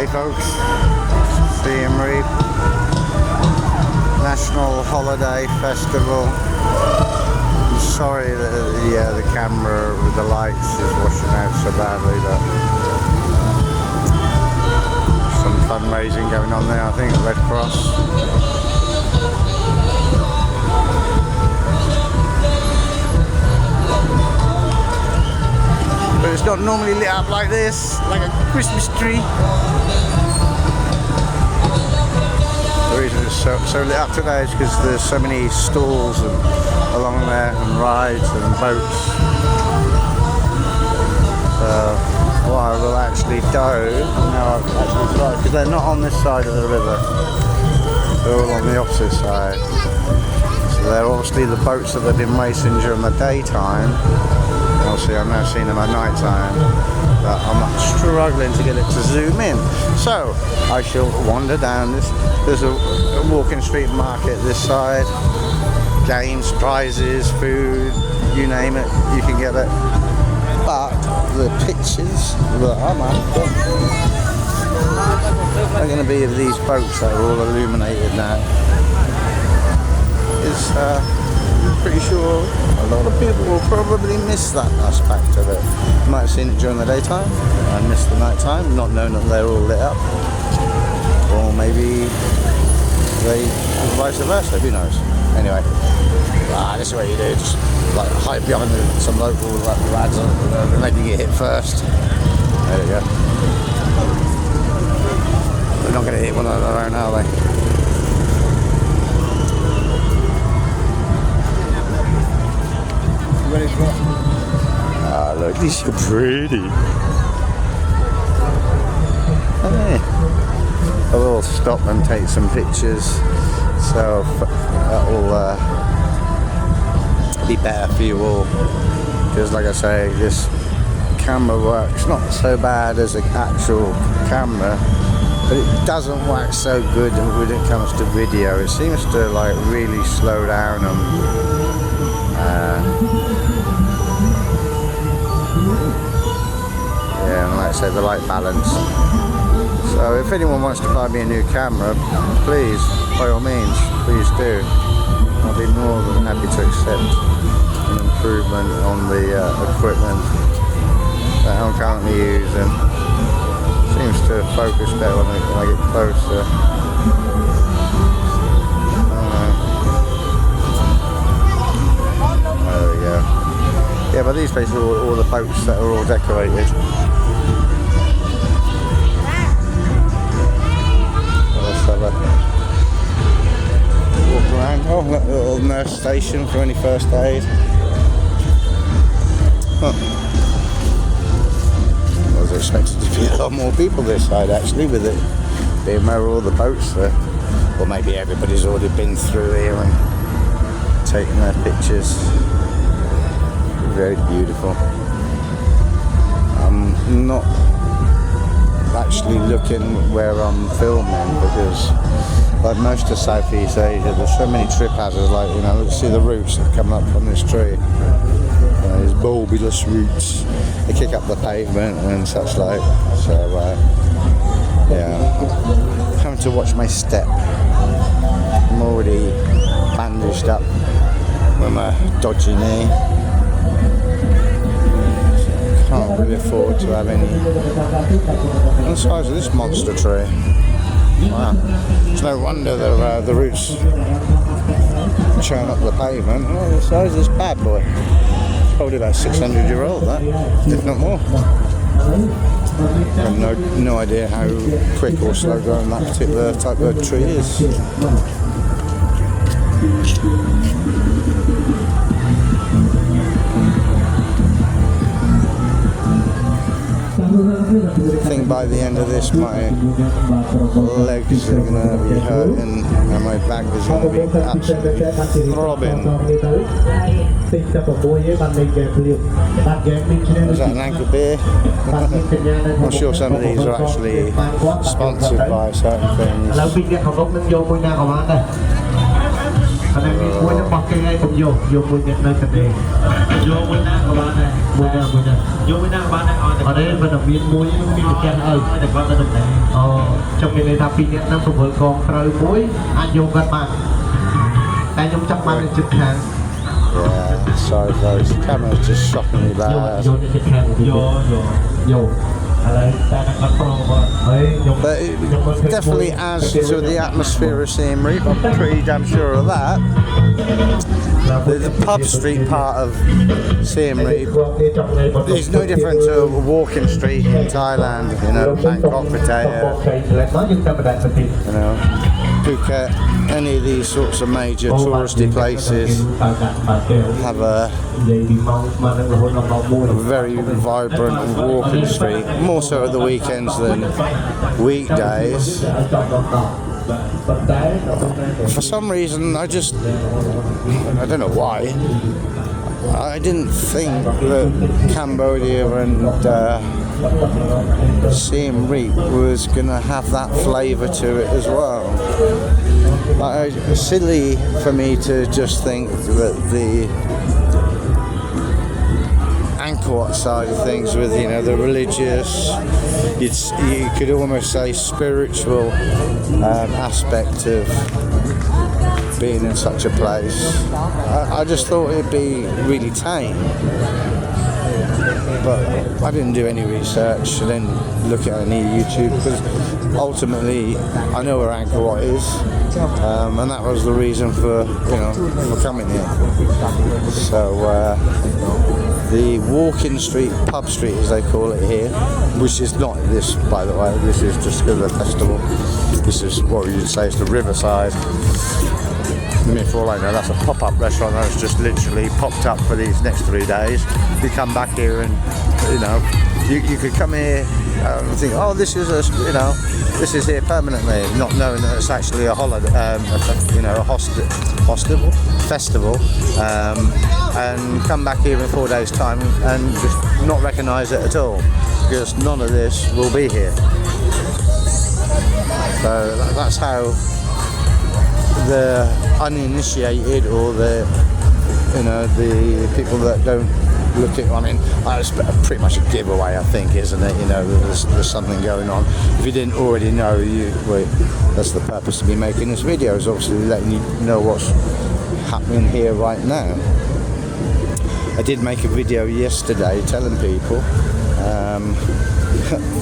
Hey folks, Siem Reap National Holiday Festival. I'm sorry that the camera with the lights is washing out so badly, but some fundraising going on there, I think, at Red Cross. But it's not normally lit up like this, like a Christmas tree. The reason it's so lit up today is because there's so many stalls along there and rides and boats. So what I will actually do, now I've actually started, because they're not on this side of the river, they're all on the opposite side. So they're obviously the boats that they've been racing during the daytime. Obviously I've now seen them at night time, but I'm struggling to get it to zoom in. So I shall wander down this. There's a walking street market this side. Games, prizes, food, you name it, you can get it. But the pictures that I'm after are going to be of these boats that are all illuminated now. I'm pretty sure a lot of people will probably miss that aspect of it. You might have seen it during the daytime and missed the night time, not knowing that they're all lit up. Or maybe vice versa, who knows. Anyway, this is what you do, just like hide behind some local lads and maybe get hit first. There we go. They're not going to hit one of their own, are they? Ah, look, these are pretty. Hey. I will stop and take some pictures, so that will be better for you all. Because, like I say, this camera works not so bad as an actual camera, but it doesn't work so good when it comes to video. It seems to like really slow down yeah, and like I said, the light balance. So if anyone wants to buy me a new camera, please, by all means, please do. I'll be more than happy to accept an improvement on the equipment that I'm currently using. Seems to focus better when I get closer. There we go. Yeah, but these places are all the boats that are all decorated. Let's have a walk around. Oh, look, a little nurse station for any first aid. Huh. I was expecting to be a lot more people this side actually, with it being where all the boats are. Or maybe everybody's already been through here and taken their pictures. Very beautiful. I'm not actually looking where I'm filming because, like most of Southeast Asia, there's so many trip hazards. Like, you know, let's see the roots that come up from this tree. These bulbous roots. They kick up the pavement and such like. So, yeah, I'm coming to watch my step. I'm already bandaged up with my dodgy knee. Can't really afford to have any. The size of this monster tree. Wow. It's no wonder the roots churn up the pavement. Oh, the size of this bad boy. It's probably about 600-year-old, that, if not more. I have no idea how quick or slow growing that particular type of tree is. I think by the end of this my legs are going to be hurting and my back is going to be absolutely throbbing. Was that an ankle beer? I'm sure some of these are actually sponsored by certain things. này mua nó bọc cái ngay cũng vô mua nhận nơi cần đề vô mua na của bạn này mua na vô mua na của bạn này ở đây mình đồng viên mua những cái can để con ta được này trong cái này ta pin nhận năm của vợ con trời muối anh vô gần bạn anh trong chắc mang chụp hàng. Yeah, sorry folks, the camera's just shocking me bad. But it definitely adds to the atmosphere of Siem Reap, I'm pretty damn sure of that. The pub street part of Siem Reap is no different to a walking street in Thailand, you know, Bangkok, Pattaya, you know, Phuket, any of these sorts of major touristy places have a very vibrant walking street, more so at the weekends than weekdays. For some reason, I don't know why, I didn't think that Cambodia and Siem Reap was going to have that flavour to it as well. It's silly for me to just think that the Angkor Wat side of things, with, you know, the religious, you could almost say spiritual aspect of being in such a place. I just thought it'd be really tame, but I didn't do any research. I didn't look at any YouTube, because ultimately I know where Angkor Wat is, and that was the reason for coming here. So the walking street, pub street as they call it here, which is not this, by the way, this is just the festival. This is what you'd say is the riverside. I mean, for all I know, that's a pop-up restaurant that's just literally popped up for these next 3 days. You come back here and, you know, you could come here and think, oh, this is this is here permanently, not knowing that it's actually a holiday, festival, and come back here in 4 days' time and just not recognise it at all, because none of this will be here. So that's how the uninitiated, or the people that don't look at, I mean, it's pretty much a giveaway, I think, isn't it? You know, there's something going on. If you didn't already know, that's the purpose of me making this video, is obviously letting you know what's happening here right now. I did make a video yesterday telling people,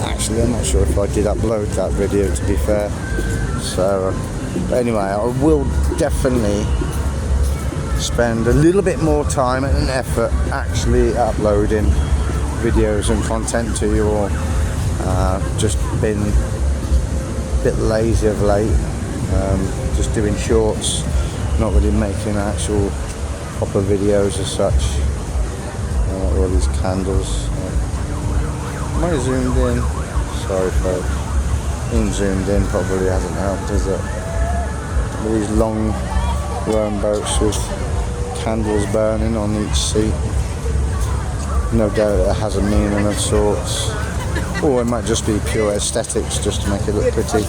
actually I'm not sure if I did upload that video, to be fair. So but anyway, I will definitely spend a little bit more time and effort actually uploading videos and content to you all. Just been a bit lazy of late, just doing shorts, not really making actual proper videos as such. All these candles. Am I zoomed in? Sorry folks. Being zoomed in probably hasn't helped, has it? These long rowing boats with candles burning on each seat. No doubt it has a meaning of sorts, or it might just be pure aesthetics, just to make it look pretty.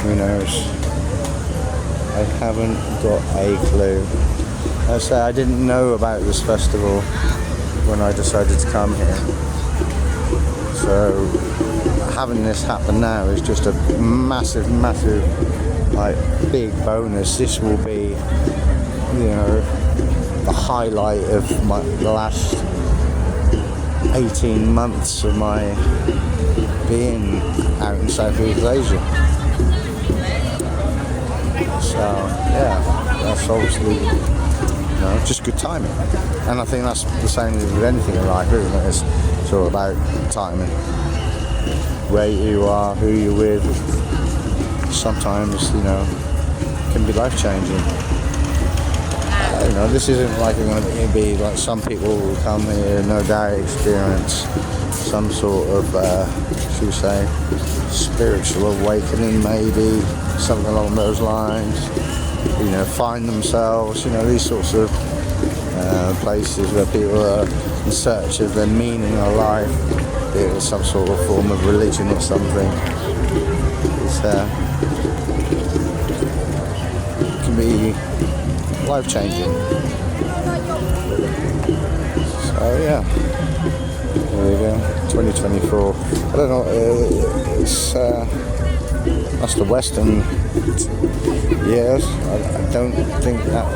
Who knows? I haven't got a clue. I say I didn't know about this festival when I decided to come here, so having this happen now is just a massive, like, big bonus. This will be, the highlight of the last 18 months of my being out in Southeast Asia. So yeah, that's obviously just good timing, and I think that's the same with anything in life, isn't it? It's all about timing. Where you are, who you're with, sometimes, can be life-changing. This isn't like going to be like some people will come here, no doubt experience some sort of, should we say, spiritual awakening, maybe, something along those lines. Find themselves, these sorts of places where people are in search of their meaning of life, be it some sort of form of religion or something. It's be life-changing. So yeah, there you go, 2024. I don't know, it's that's the Western years. I don't think that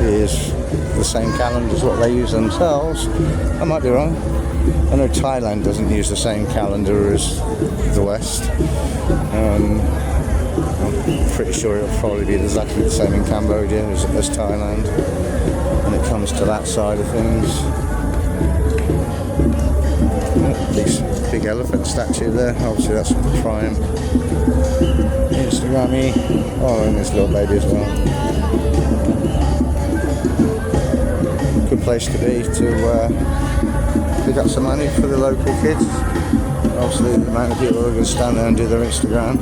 is the same calendar as what they use themselves. I might be wrong. I know Thailand doesn't use the same calendar as the West. I'm pretty sure it'll probably be exactly the same in Cambodia as Thailand when it comes to that side of things. Big elephant statue there, obviously that's prime Instagrammy. Oh, and this little baby as well. Good place to be to pick up some money for the local kids. Obviously the amount of people who are going to stand there and do their Instagram.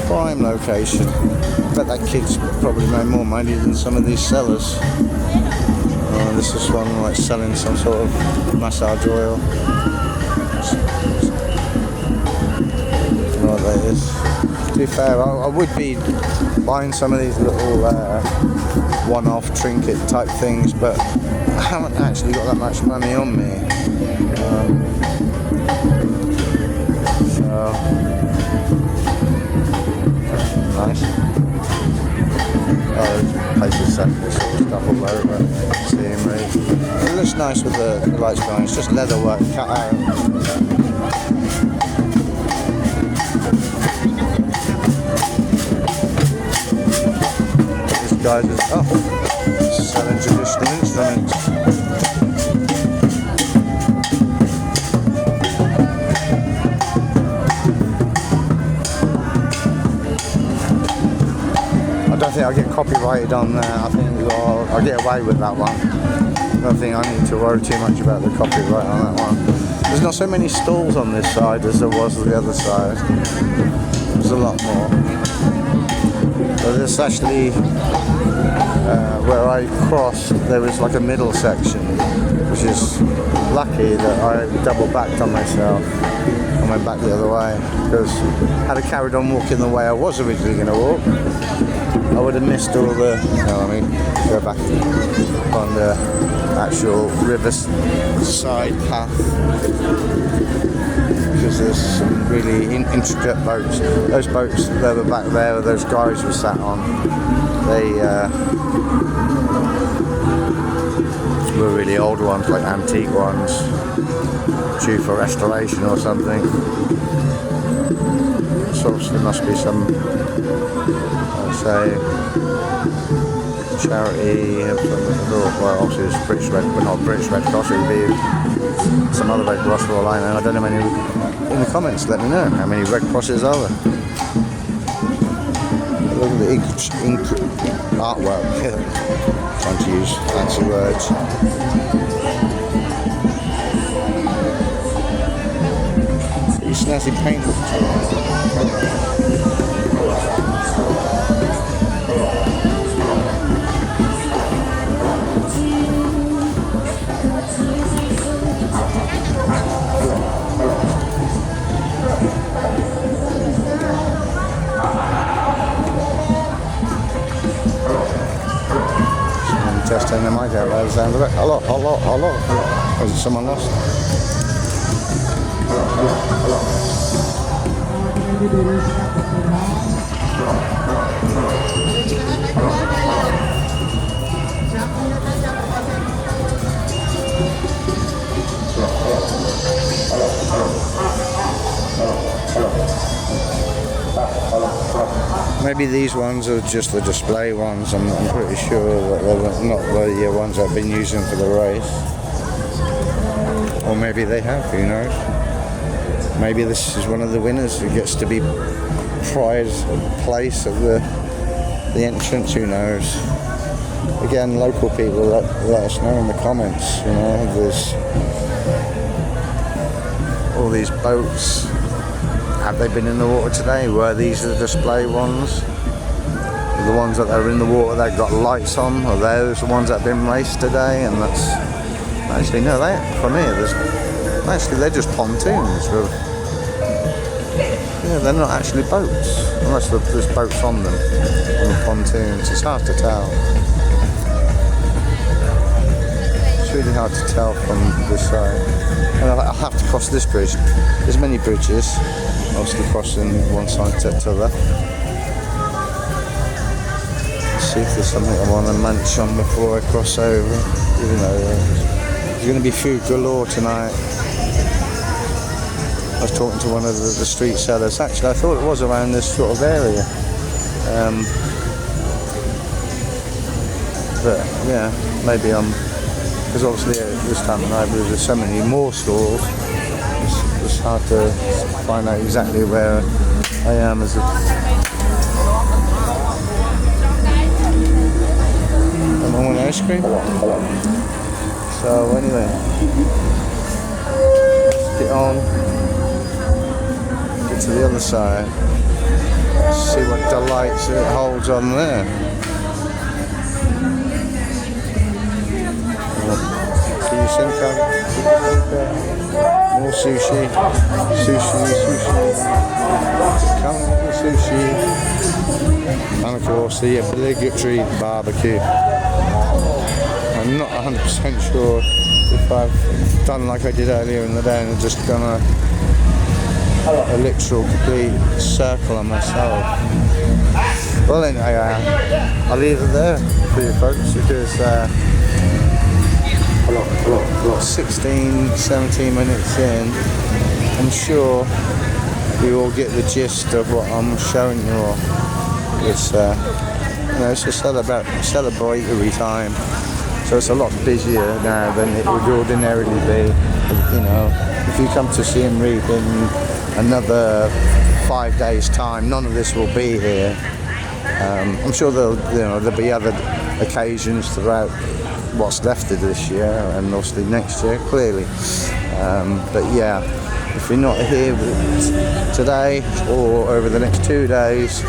Prime location. Bet that kid's probably made more money than some of these sellers. This is one like selling some sort of massage oil. I don't know what that is. To be fair, I would be buying some of these little one-off trinket type things, but I haven't actually got that much money on me. So nice. Oh, places set this sort of stuff all over scenery. It looks nice with the lights behind. It's just leather work cut out. This guy's just selling traditional instruments. I don't think I'll get copyrighted on there. I think I'll get away with that one. I don't think I need to worry too much about the copyright on that one. There's not so many stalls on this side as there was on the other side. There's a lot more. So this actually, where I crossed, there was like a middle section, which is lucky that I double backed on myself and went back the other way, because had I carried on walking the way I was originally going to walk, I would have missed all the, go back on the actual riverside path, because there's some really intricate boats. Those boats that were back there, those guys were sat on, they were really old ones, like antique ones, due for restoration or something. So obviously there must be some, say, charity, well obviously it's British Red, but not British Red Cross, it would be some other Red Cross for all I know. I don't know many. In the comments let me know how many Red Crosses are there. Look at the ink artwork, trying to use fancy words. Pretty snazzy paint. Testing the mic out by the sound of it. Hello. Is it someone lost? Maybe these ones are just the display ones. I'm pretty sure that they're not the ones I've been using for the race. Or maybe they have, who knows? Maybe this is one of the winners who gets to be prize place at the entrance, who knows? Again, local people let us know in the comments, there's all these boats. Have they been in the water today? Were these the display ones? The ones that are in the water that got lights on? Are those the ones that have been raced today? And that's actually no, for me they're just pontoons with Yeah, they're not actually boats, unless there's boats on them, on the pontoons. It's hard to tell. It's really hard to tell from this side. And I'll have to cross this bridge. There's many bridges, obviously crossing one side to the other. Let's see if there's something I want to munch on before I cross over. Even though there's going to be food galore tonight. I was talking to one of the street sellers. Actually, I thought it was around this sort of area. But yeah, maybe because obviously at this time of night there's so many more stalls. It's hard to find out exactly where I am as a... I want ice cream. So anyway, let's get on. To the other side, see what delights it holds on there. Can you see more sushi, come on, sushi, and of course the obligatory barbecue. I'm not 100% sure if I've done like I did earlier in the day and just gonna a literal complete circle on myself. Well anyway, I'll leave it there for you folks because about 16, 17 minutes in, I'm sure you all get the gist of what I'm showing you all. It's it's a celebratory time, so it's a lot busier now than it would ordinarily be. You know, if you come to Siem Reap in another 5 days' time, none of this will be here. I'm sure there'll be other occasions throughout what's left of this year and obviously next year, clearly. But yeah, if you're not here today or over the next 2 days,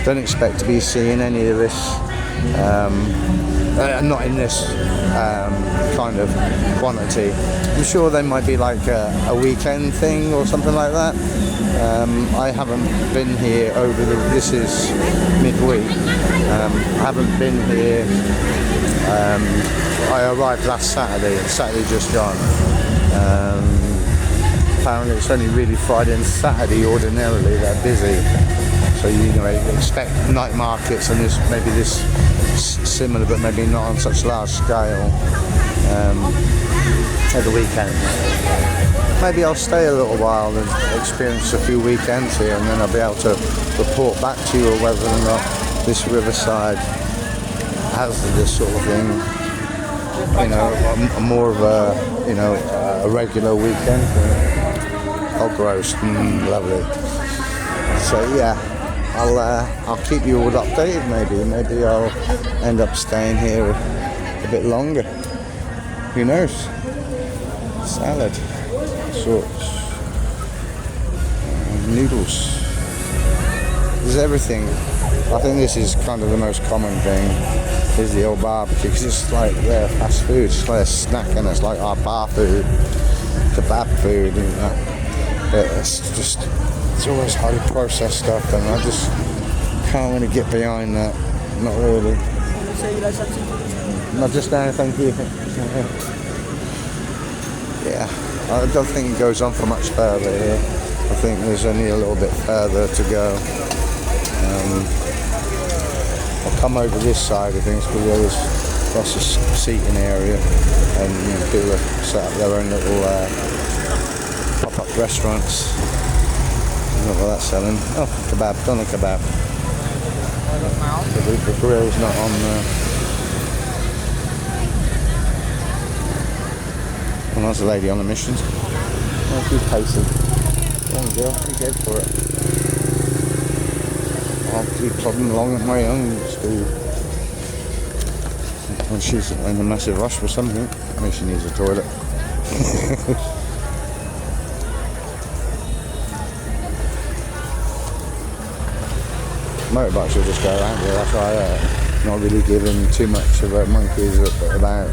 don't expect to be seeing any of this. Not in this kind of quantity. I'm sure there might be like a weekend thing or something like that. I haven't been here this is midweek. I haven't been here. I arrived last Saturday just gone. Apparently it's only really Friday and Saturday ordinarily they're busy. So you expect night markets and maybe this similar but maybe not on such large scale at the weekend. Maybe I'll stay a little while and experience a few weekends here and then I'll be able to report back to you whether or not this riverside has this sort of thing, more of a regular weekend. Oh gross, lovely. So yeah, I'll keep you all updated. Maybe I'll end up staying here a bit longer. Who knows? Salad, sorts, noodles. There's everything. I think this is kind of the most common thing. Is the old barbecue because it's like fast food. It's like a snack and it's like our bar food, kebab food, and that. But it's always highly processed stuff, and I just can't really get behind that. Not really. Not just now, thank you. Yeah, I don't think it goes on for much further here. I think there's only a little bit further to go. I'll come over this side of things because there's lots of seating area, and people have set up their own little pop-up restaurants. I don't know what that's selling. Oh, kebab, doner kebab. The grill's not on there. Well, there's a lady on a mission. Oh, she's pacing. Come on, girl, you go for it. I'll keep plodding along at my own speed. When she's in a massive rush for something, maybe she needs a toilet. Motorbikes will just go around here. That's why I'm not really giving too much of a monkeys about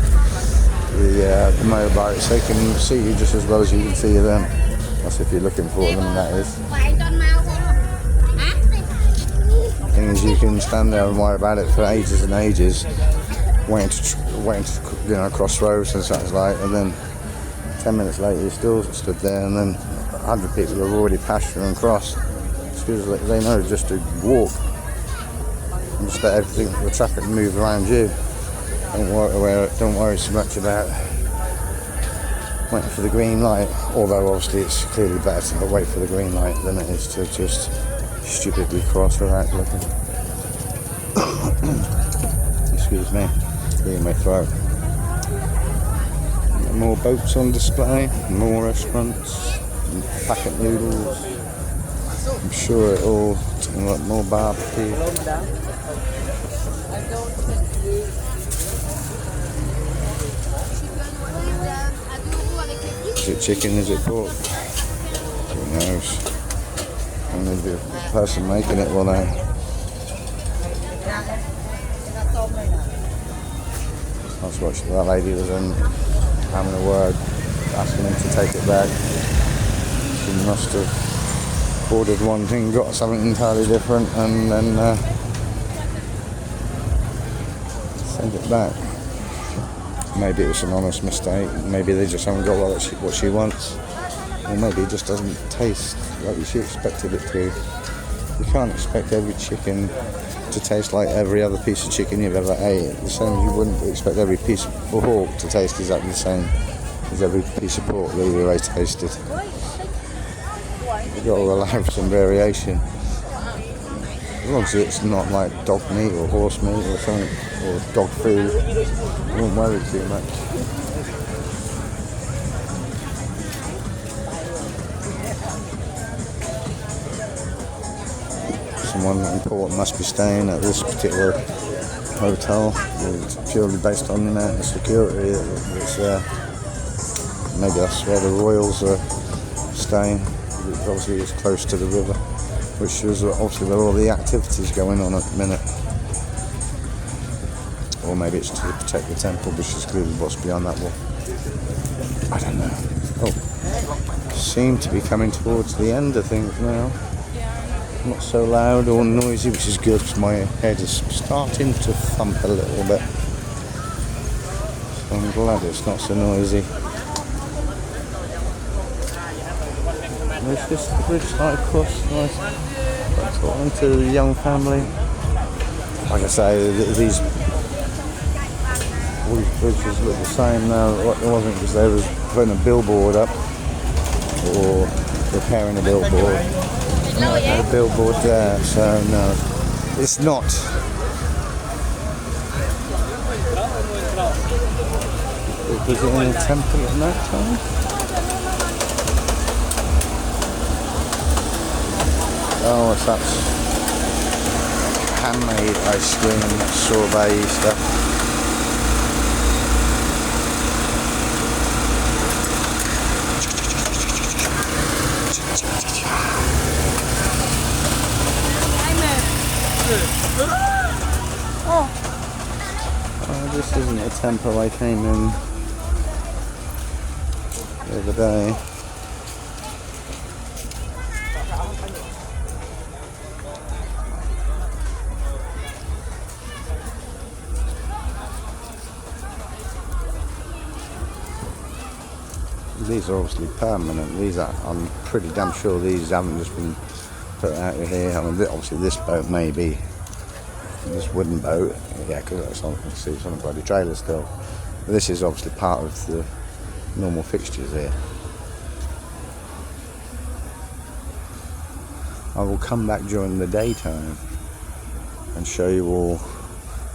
the motorbikes. They can see you just as well as you can see them. That's if you're looking for them, that is. thing is you can stand there and worry about it for ages and ages, waiting to cross roads and such like, and then 10 minutes later you're still stood there, and then 100 people have already passed you and crossed. Because they know just to walk and just let everything, the traffic move around you. Don't worry so much about waiting for the green light, although obviously it's clearly better to wait for the green light than it is to just stupidly cross without looking. Excuse me, clear my throat. More boats on display, more restaurants, packet noodles. I'm sure it all more barbecue. Is it chicken? Is it pork? Who knows? Only the person making it will know. That's what that lady was in, having a word, asking him to take it back. She must have ordered one thing, got something entirely different, and then sent it back. Maybe it was an honest mistake. Maybe they just haven't got what she wants, or maybe it just doesn't taste like she expected it to. You can't expect every chicken to taste like every other piece of chicken you've ever ate. The same as you wouldn't expect every piece of pork to taste exactly the same as every piece of pork that you've ever tasted. You've got to allow for some variation. As long as it's not like dog meat or horse meat or something, or dog food, I won't worry too much. Someone important must be staying at this particular hotel. It's purely based on the amount of security that's there. Maybe that's where the royals are staying. Obviously it's close to the river, which is obviously where all the activities going on at the minute. Or maybe it's to protect the temple, which is clearly what's beyond that wall. I don't know. Oh, seem to be coming towards the end of things now. Not so loud or noisy, which is good because my head is starting to thump a little bit. So I'm glad it's not so noisy. There's this bridge side across, nice. That's talking to the young family. Like I say, these bridges look the same now. It wasn't because they were putting a billboard up or repairing a billboard. No billboard there, so no, it's not. Was it in a temple at night time? Oh, what's that? Handmade ice cream, sorbet stuff. Oh, this isn't a temple I came in the other day. These are obviously permanent. These are, I'm pretty damn sure these haven't just been put out of here. I mean, obviously this boat may be, this wooden boat, yeah, because it's on a bloody trailer still. But this is obviously part of the normal fixtures here. I will come back during the daytime and show you all.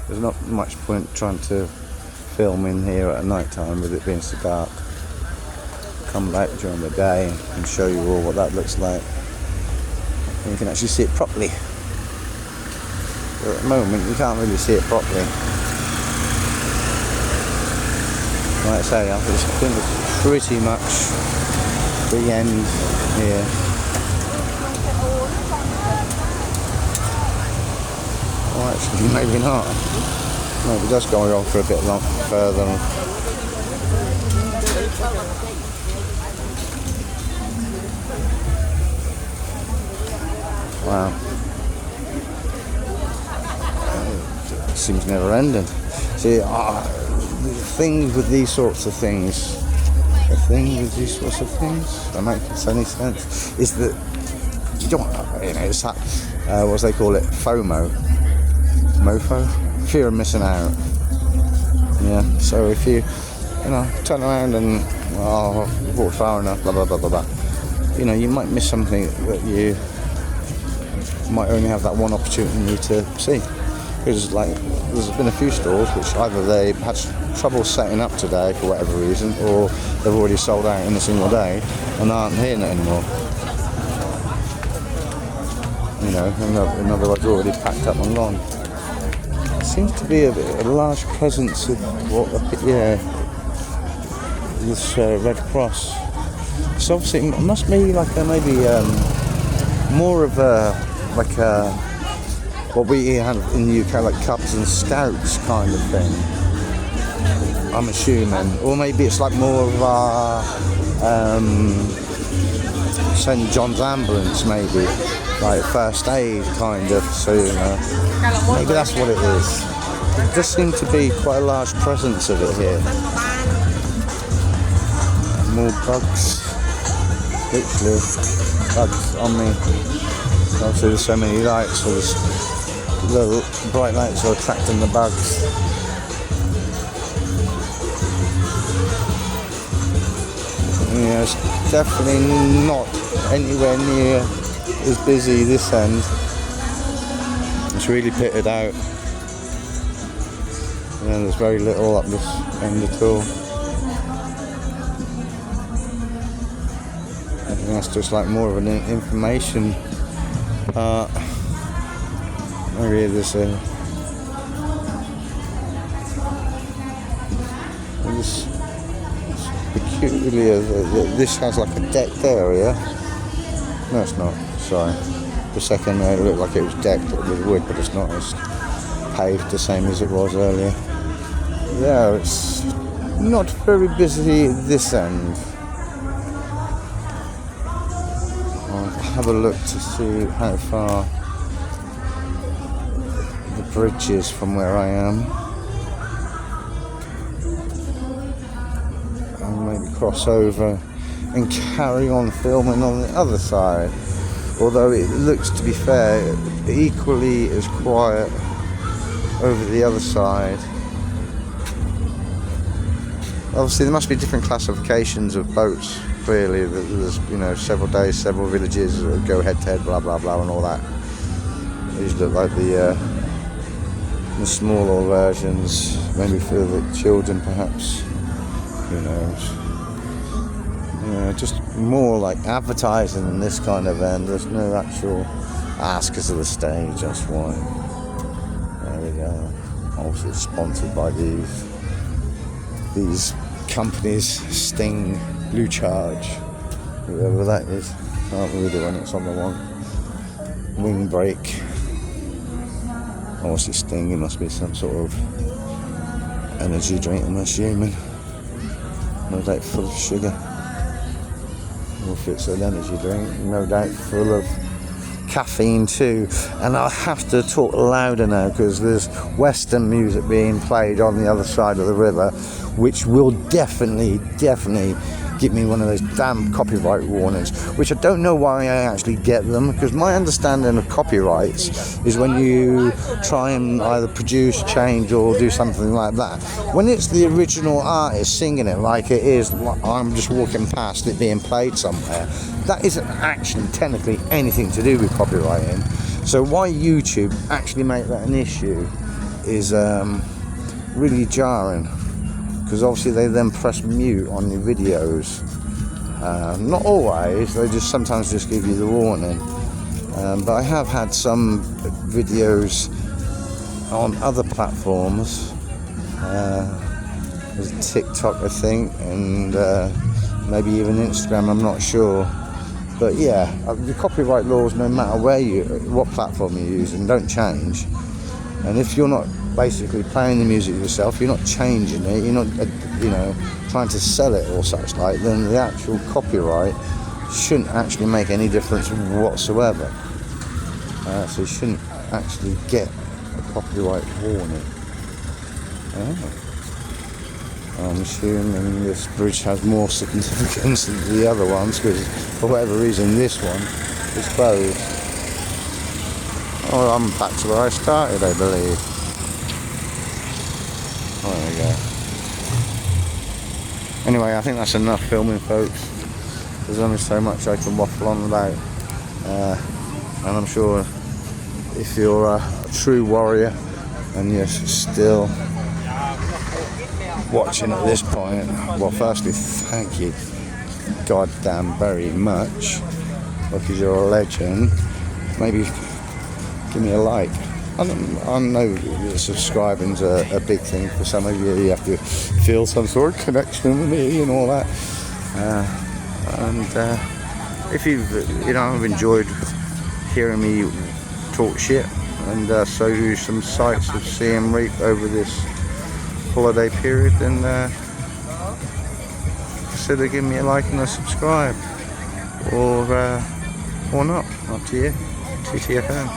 There's not much point trying to film in here at night time with it being so dark. Come back during the day and show you all what that looks like. And you can actually see it properly. But at the moment you can't really see it properly. Like I say, I think it's pretty much the end here. Well, actually maybe not. Maybe just going on for a bit further. Wow. seems never ending. See, the thing with these sorts of things, that makes any sense, is that you don't, it's that, what do they call it, MOFO, fear of missing out. Yeah, so if you turn around and, you've walked far enough, blah, blah, blah, blah, blah, you might miss something that you might only have that one opportunity to see. Because there's been a few stores which either they had trouble setting up today for whatever reason, or they've already sold out in a single day and aren't here anymore. In other words, already packed up and gone. There seems to be a large presence of this Red Cross. So obviously it must be like more of what we have in the UK, like Cubs and Scouts kind of thing, I'm assuming. Or maybe it's like more of our St. John's Ambulance, maybe, like first aid kind of, so maybe that's what it is. There does seem to be quite a large presence of it here. More bugs, literally bugs on me. Obviously there's so many lights, so there's little bright lights are attracting the bugs. Yeah, it's definitely not anywhere near as busy this end. It's really pitted out. And there's very little up this end at all. I think that's just like more of an information. Maybe there's this peculiar. This has like a decked area. No, it's not. Sorry. For a second, it looked like it was decked with wood, but it's not. It's paved the same as it was earlier. Yeah, it's not very busy at this end. I'll have a look to see how far the bridge is from where I am. And maybe cross over and carry on filming on the other side. Although it looks, to be fair, equally as quiet over the other side. Obviously there must be different classifications of boats, clearly. There's several days, several villages that go head to head, blah blah blah and all that. These look like the smaller versions, maybe for the children perhaps, who knows. Just more like advertising in this kind of end. There's no actual because of the stage, that's why. There we go. Obviously it's sponsored by these companies, Sting, Blue Charge, whoever that is. Can't read it when it's on the one. Wing brake. Obviously Sting, it must be some sort of energy drink, I'm assuming. No doubt full of sugar. Or if it's an energy drink, no doubt full of caffeine too. And I'll have to talk louder now because there's Western music being played on the other side of the river, which will definitely give me one of those damn copyright warnings, which I don't know why I actually get them, because my understanding of copyrights is when you try and either produce, change or do something like that. When it's the original artist singing it like it is, I'm just walking past it being played somewhere, that isn't actually technically anything to do with copywriting. So why YouTube actually make that an issue is really jarring. Because obviously they then press mute on your videos. Not always, they just sometimes just give you the warning. But I have had some videos on other platforms, there's TikTok I think, and maybe even Instagram, I'm not sure. But yeah, the copyright laws, no matter what platform you're using, don't change. And if you're not basically playing the music yourself, you're not changing it, you're not trying to sell it or such like, then the actual copyright shouldn't actually make any difference whatsoever. So you shouldn't actually get a copyright warning. I'm assuming this bridge has more significance than the other ones because for whatever reason this one is closed. Oh, I'm back to where I started, I believe. Oh, there we go. Anyway, I think that's enough filming, folks. There's only so much I can waffle on about. And I'm sure if you're a true warrior and you're still watching at this point, well, firstly, thank you goddamn very much, because you're a legend. Maybe give me a like. I know that subscribing's a big thing for some of you. You have to feel some sort of connection with me and all that. If you've enjoyed hearing me talk shit and show you some sights of Siem Reap over this holiday period, then consider giving me a like and a subscribe, or not. Up to you. TTFN.